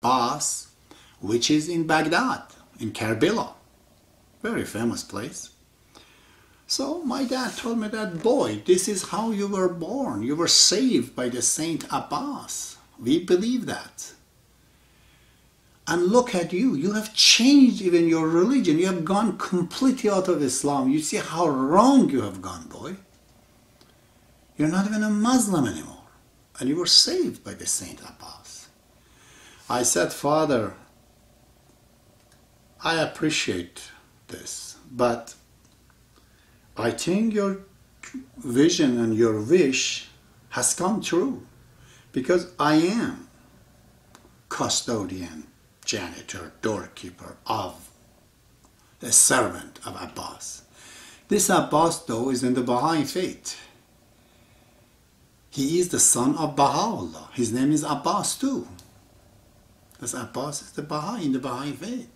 Abbas, which is in Baghdad, in Karbala. Very famous place. So my dad told me that, boy, this is how you were born. You were saved by the Saint Abbas. We believe that. And look at you. You have changed even your religion. You have gone completely out of Islam. You see how wrong you have gone, boy. You're not even a Muslim anymore. And you were saved by the Saint Abbas. I said, Father, I appreciate this, but I think your vision and your wish has come true, because I am custodian, janitor, doorkeeper of the servant of Abbas. This Abbas, though, is in the Baha'i faith. He is the son of Baha'ullah. His name is Abbas too. This Abbas is the Baha'i in the Baha'i faith.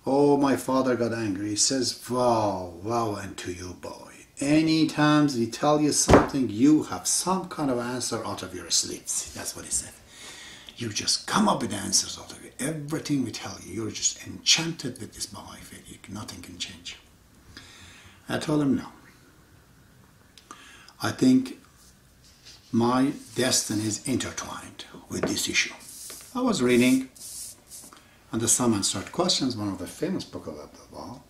Oh, my father got angry. He says, wow, wow unto you, boy. Any times we tell you something, you have some kind of answer out of your sleeves. That's what he said. You just come up with answers out of it. Everything we tell you, you're just enchanted with this Baha'i faith. Nothing can change. I told him no. I think my destiny is intertwined with this issue. I was reading and the Some Answered Questions, one of the famous books of Abdullah,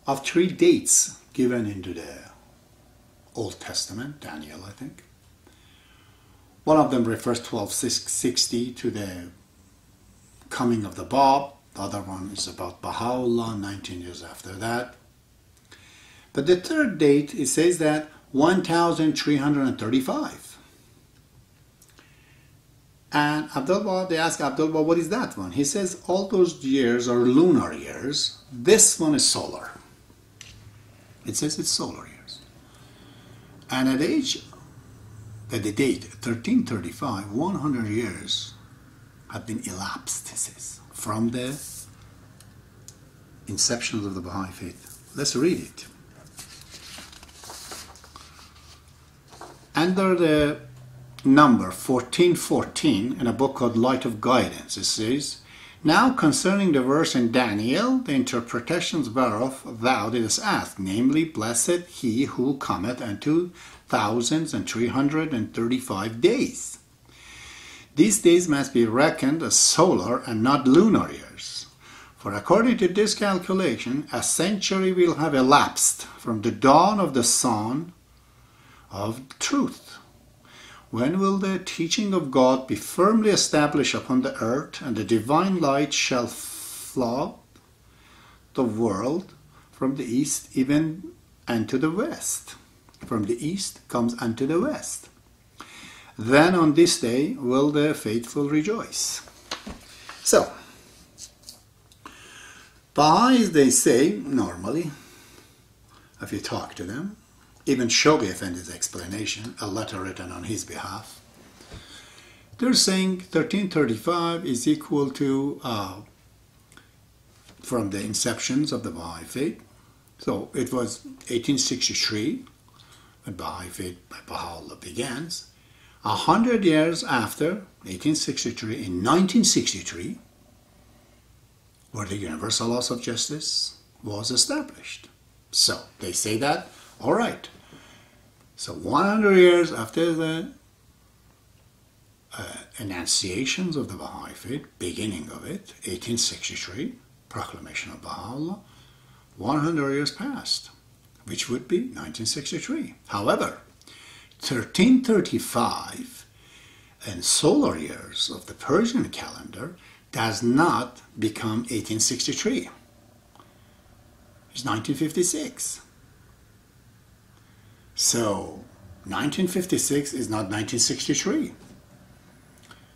of 3 dates given into the Old Testament, Daniel, I think. One of them refers 1260 to the coming of the Bab. The other one is about Baha'ullah, 19 years after that. But the third date, it says that 1335. And Abdullah, they ask Abdullah, what is that one? He says, all those years are lunar years. This one is solar. It says it's solar years. And at the date 1335, 100 years have been elapsed, he says, from the inception of the Baha'i faith. Let's read it. Under the number 1414 in a book called Light of Guidance, it says, now concerning the verse in Daniel, the interpretations whereof thou didst ask, namely, blessed he who cometh unto 1335 days. These days must be reckoned as solar and not lunar years. For according to this calculation, a century will have elapsed from the dawn of the sun of truth. When will the teaching of God be firmly established upon the earth, and the divine light shall flood the world from the east even unto the west? From the east comes unto the west. Then on this day will the faithful rejoice. So, Baha'is, they say, normally, if you talk to them, even Shoghi Effendi's explanation, a letter written on his behalf, they're saying 1335 is equal to, from the inceptions of the Baha'i faith. So it was 1863 when Baha'i faith by Baha'ullah begins. 100 years after 1863, in 1963, where the universal laws of justice was established. So they say that, all right. So 100 years after the enunciations of the Baha'i faith, beginning of it, 1863, proclamation of Baha'ullah, 100 years passed, which would be 1963. However, 1335 in solar years of the Persian calendar does not become 1863. It's 1956. So 1956 is not 1963.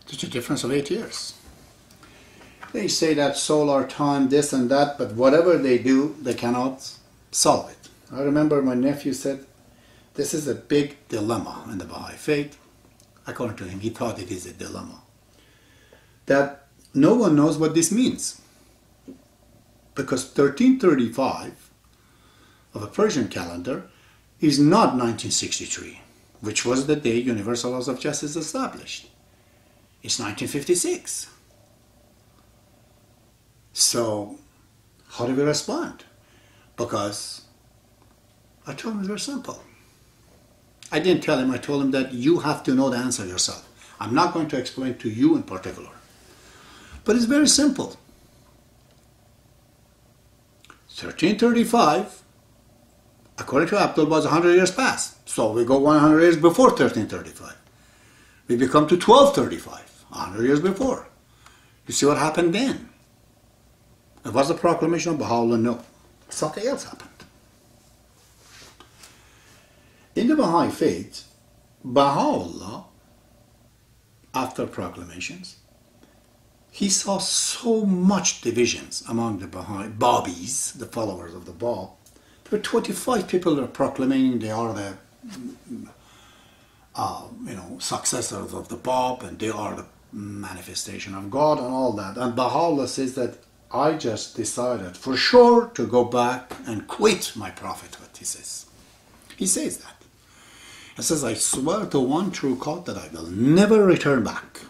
There's a difference of 8 years. They say that solar time, this and that, but whatever they do, they cannot solve it. I remember my nephew said, this is a big dilemma in the Baha'i faith. According to him, he thought it is a dilemma. That no one knows what this means. Because 1335 of a Persian calendar is not 1963, which was the day universal laws of justice established. It's 1956. So, how do we respond? Because I told him it's very simple. I didn't tell him, I told him that you have to know the answer yourself. I'm not going to explain to you in particular. But it's very simple. 1335, according to Abdul, was 100 years past. So we go 100 years before 1335. We become to 1235, 100 years before. You see what happened then? It was the proclamation of Baha'u'llah? No. Something else happened. In the Baha'i faith, Baha'u'llah, after proclamations, he saw so much divisions among the Baha'i, Babis, the followers of the Bab. There were 25 people that are proclaiming they are the successors of the Bab, and they are the manifestation of God and all that. And Baha'u'llah says that I just decided for sure to go back and quit my prophethood, he says. He says that. He says, I swear to one true God that I will never return back.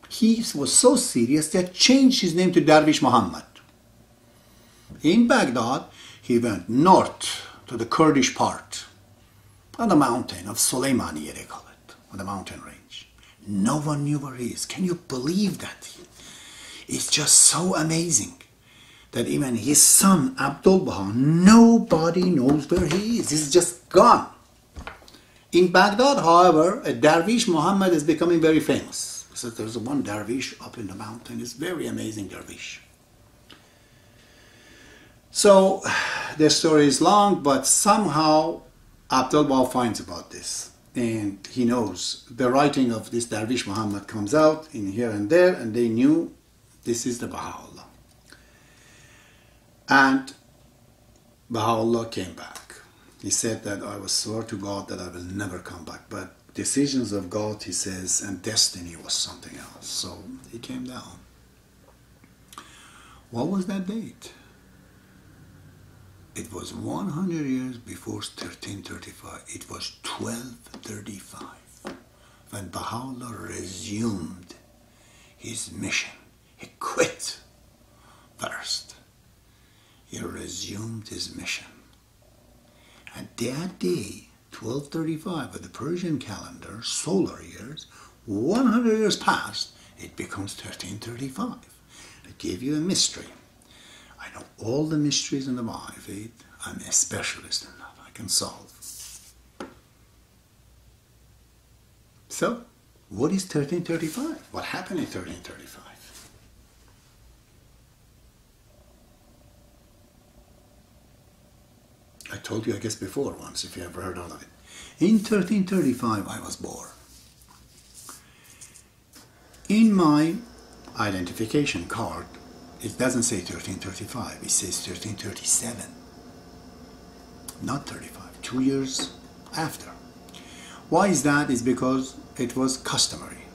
He was so serious that changed his name to Darwish Muhammad. In Baghdad, he went north to the Kurdish part, on the mountain of Soleimaniye, they call it, on the mountain range. No one knew where he is. Can you believe that? It's just so amazing that even his son, Abdul Baha, nobody knows where he is. He's just gone. In Baghdad, however, a Darwish Muhammad is becoming very famous. So there's one Darwish up in the mountain. It's very amazing Darwish. So the story is long, but somehow Abdul Baha finds about this. And he knows the writing of this Darwish Muhammad comes out in here and there, and they knew this is the Baha'u'llah. And Baha'u'llah came back. He said that I was swear to God that I will never come back. But decisions of God, he says, and destiny was something else. So he came down. What was that date? It was 100 years before 1335. It was 1235 when Baha'u'llah resumed his mission. He quit first. He resumed his mission. And that day, 1235, with the Persian calendar, solar years, 100 years past, it becomes 1335. I gave you a mystery. I know all the mysteries in the Baha'i faith. I'm a specialist in that. I can solve. So, what is 1335? What happened in 1335? I told you, I guess, before once, if you ever heard of it. In 1335, I was born. In my identification card, it doesn't say 1335, it says 1337. Not 35, 2 years after. Why is that? It's because it was customary.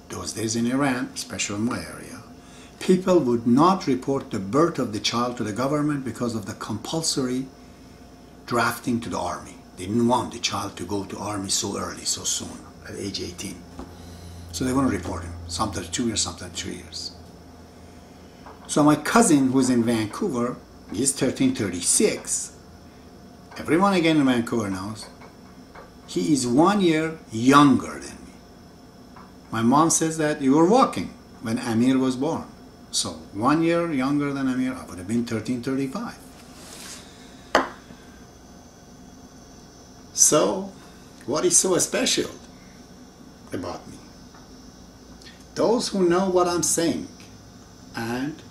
Those days in Iran, especially in my area, people would not report the birth of the child to the government because of the compulsory drafting to the army. They didn't want the child to go to army so early, so soon, at age 18. So they wouldn't report him. Sometimes 2 years, sometimes 3 years. So my cousin, who's in Vancouver, he's 1336. Everyone again in Vancouver knows. He is 1 year younger than me. My mom says that you were walking when Amir was born. So 1 year younger than Amir, I would have been 1335. So, what is so special about me? Those who know what I'm saying and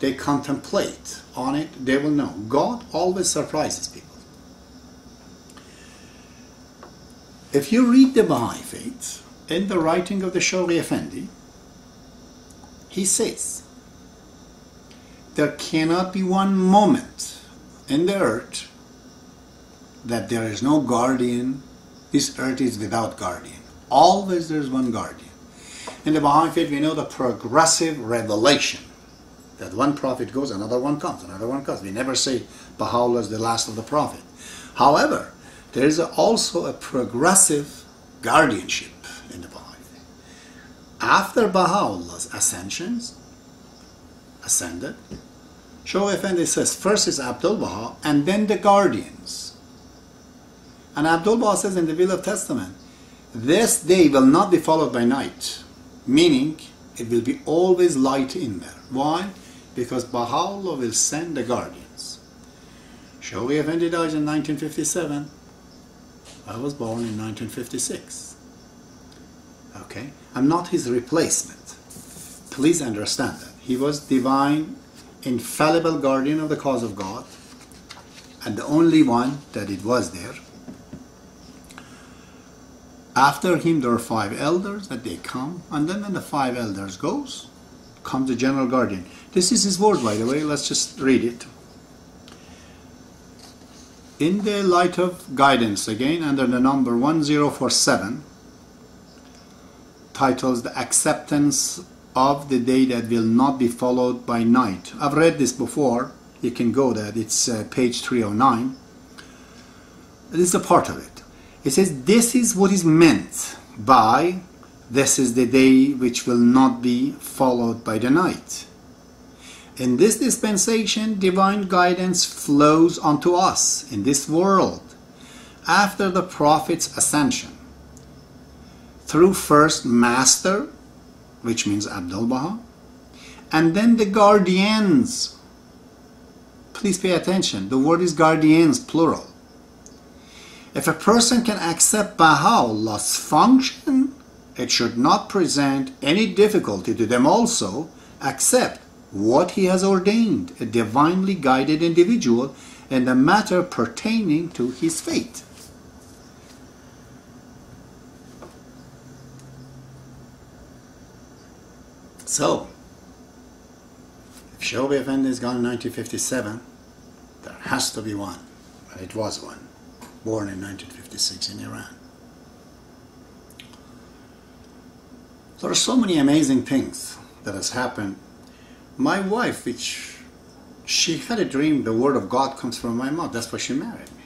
they contemplate on it, they will know. God always surprises people. If you read the Baha'i faith, in the writing of the Shoghi Effendi, he says, there cannot be one moment in the earth that there is no guardian. This earth is without guardian. Always there's one guardian. In the Baha'i faith, we know the progressive revelation. That one prophet goes, another one comes, another one comes. We never say Baha'u'llah is the last of the prophet. However, there is also a progressive guardianship in the Baha'i faith. after Baha'ullah's ascended, Shaykh Effendi says first is Abdul Baha and then the guardians. And Abdul Baha says in the Will of Testament, this day will not be followed by night, meaning it will be always light in there. Why? Because Baha'u'llah will send the guardians. Shaykh Effendi died in 1957. I was born in 1956. Okay? I'm not his replacement. Please understand that. He was divine, infallible guardian of the cause of God, and the only one that it was there. After him there are 5 elders that they come, and then when the 5 elders goes, comes the general guardian. This is his word, by the way. Let's just read it. In the light of guidance, again under the number 1047, titles The Acceptance of the Day That Will Not Be Followed by Night. I've read this before. You can go there. It's page 309. This is a part of it. It says, this is what is meant by this is the day which will not be followed by the night. In this dispensation, divine guidance flows onto us in this world after the Prophet's ascension through first Master, which means Abdul Baha, and then the guardians. Please pay attention. The word is guardians, plural. If a person can accept Baha'ullah's function, it should not present any difficulty to them also accept what he has ordained, a divinely guided individual, in the matter pertaining to his fate. So, if Shaykh Effendi is gone in 1957, there has to be one, and it was one, born in 1956 in Iran. There are so many amazing things that has happened. My wife, she had a dream the word of God comes from my mouth. That's why she married me.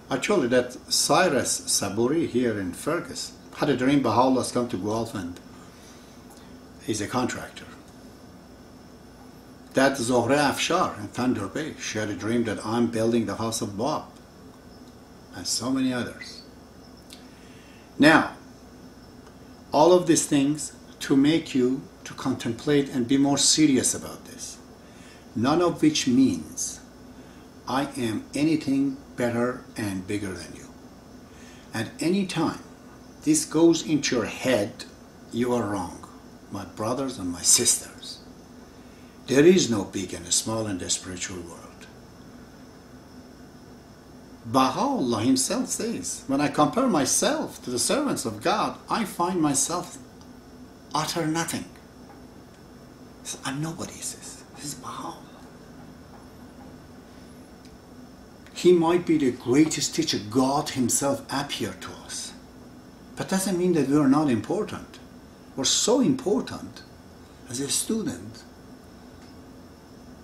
I told you that Cyrus Saburi here in Fergus had a dream Baha'ullah's come to Guelph and he's a contractor. That Zohre Afshar in Thunder Bay, she had a dream that I'm building the house of Bob, and so many others. Now, all of these things to make you to contemplate and be more serious about this, none of which means I am anything better and bigger than you. At any time this goes into your head, you are wrong, my brothers and my sisters. There is no big and small in the spiritual world. Baha'u'llah himself says, when I compare myself to the servants of God, I find myself utter nothing. He says, I'm nobody, he says. This is Baha'u'llah. He might be the greatest teacher. God himself appeared to us. But doesn't mean that we are not important. We're so important as a student.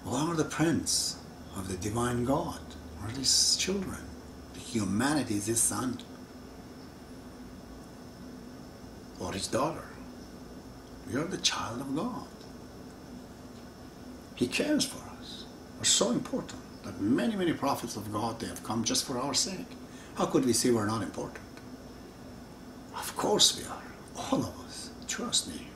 We are the prince of the divine God. We're his children. The humanity is his son or his daughter. We are the child of God. He cares for us. We're so important that many, many prophets of God, they have come just for our sake. How could we say we're not important? Of course we are. All of us. Trust me.